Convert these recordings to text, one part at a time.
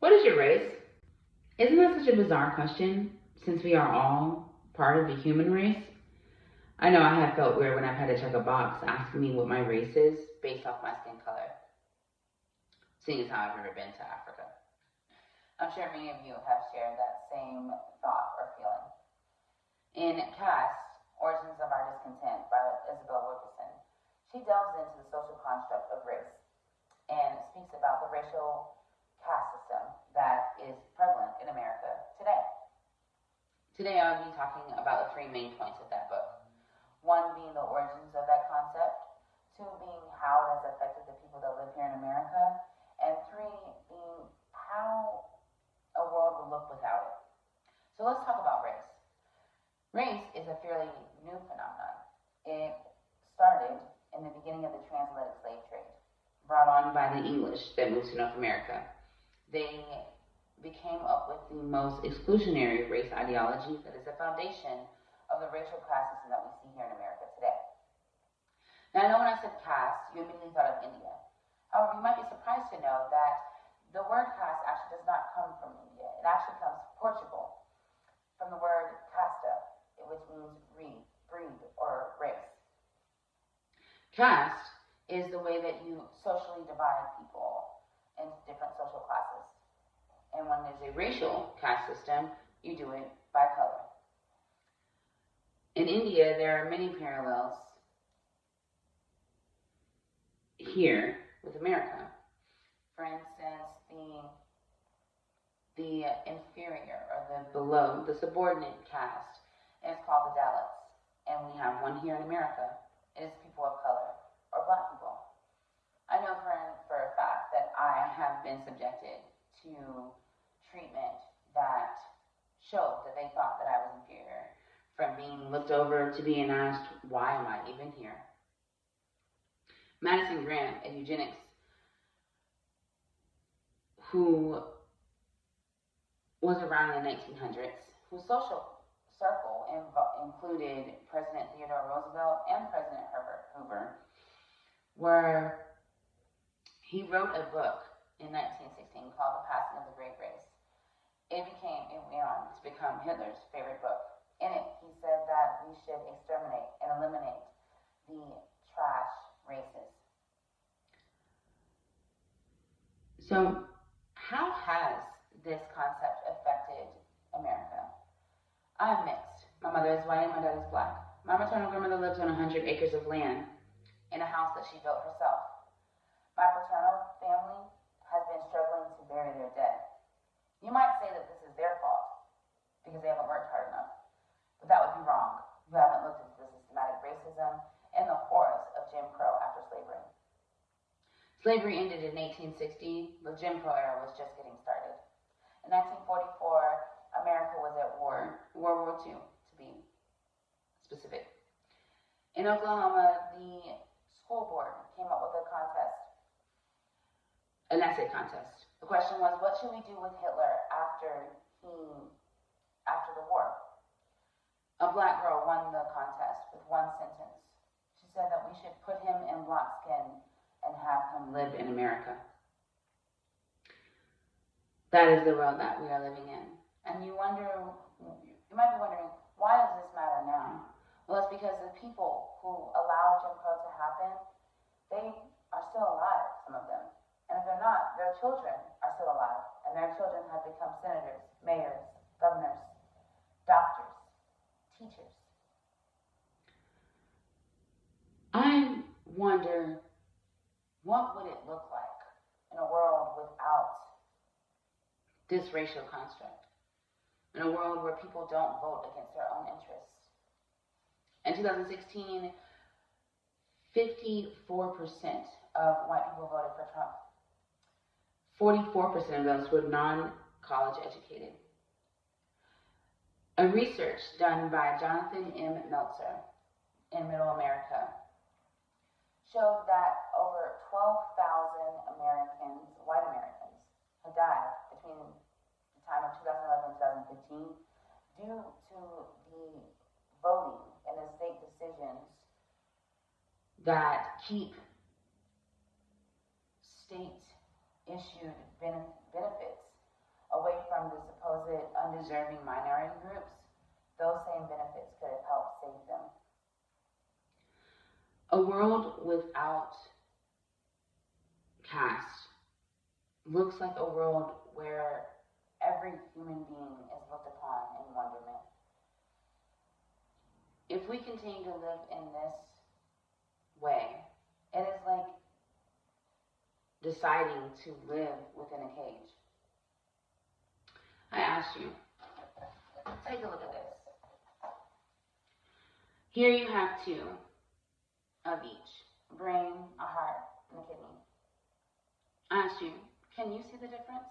What is your race? Isn't that such a bizarre question since we are all part of the human race? I know I have felt weird when I've had to check a box asking me what my race is based off my skin color, seeing as how I've never been to Africa. I'm sure many of you have shared that same thought or feeling. In Caste, Origins of Our Discontent by Isabel Wilkerson, she delves into the social construct of race and speaks about the racial caste system that is prevalent in America today. Today I'll be talking about the three main points of that book. One being the origins of that concept, two being how it has affected the people that live here in America, and three being how a world would look without it. So let's talk about race. Race is a fairly new phenomenon. It started in the beginning of the transatlantic slave trade, brought on by the English that moved to North America. They came up with the most exclusionary race ideology that is the foundation of the racial class system that we see here in America today. Now, I know when I said caste, you immediately thought of India. However, you might be surprised to know that the word caste actually does not come from India. It actually comes from Portugal, from the word casta, which means breed, or race. Caste is the way that you socially divide people into different social classes. And when there's a racial caste system, you do it by color. In India, there are many parallels here with America. For instance, the inferior or the below, the subordinate caste is called the Dalits. And we have one here in America. It is people of color or black people. I know for a fact that I have been subjected to treatment that showed that they thought that I was inferior, from being looked over to being asked, why am I even here? Madison Grant, a eugenics who was around in the 1900s, whose social circle included President Theodore Roosevelt and President Herbert Hoover, where he wrote a book in 1916 called The Passing of the Great Race. It went on to become Hitler's favorite book. In it, he said that we should exterminate and eliminate the trash races. So, how has this concept affected America? I'm mixed. My mother is white and my dad is black. My maternal grandmother lived on 100 acres of land in a house that she built herself. My paternal family has been struggling to bury their dead. You might say that this is their fault because they haven't worked hard enough, but that would be wrong. You haven't looked into the systematic racism and the horrors of Jim Crow after slavery. Slavery ended in 1860. The Jim Crow era was just getting started. In 1944, America was at war, World War II to be specific. In Oklahoma, the school board came up with a contest, an essay contest. The question was, what should we do with Hitler after the war? A black girl won the contest with one sentence. She said that we should put him in black skin and have him live in America. That is the world that we are living in. And you might be wondering, why does this matter now? Well, it's because the people who allowed Jim Crow to happen, they are still alive, some of them. And if they're not, their children are still alive. And their children have become senators, mayors, governors, doctors, teachers. I wonder, what would it look like in a world without this racial construct? In a world where people don't vote against their own interests. In 2016, 54% of white people voted for Trump. 44% of those were non-college educated. A research done by Jonathan M. Meltzer in Middle America showed that over 12,000 Americans, white Americans, had died between the time of 2011 and 2015 due to the voting and the state decisions that keep state-issued benefits undeserving minority groups, those same benefits could have helped save them. A world without caste looks like a world where every human being is looked upon in wonderment. If we continue to live in this way, it is like deciding to live within a cage. I ask you, take a look at this. Here you have two of each, a brain, a heart, and a kidney. I ask you, can you see the difference?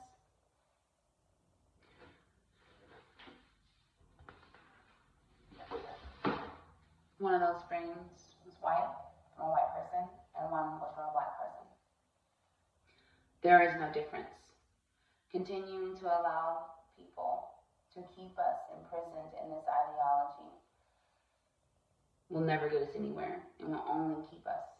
One of those brains was white, from a white person, and one was from a black person. There is no difference. Continuing to allow people to keep us imprisoned in this ideology will never get us anywhere and will only keep us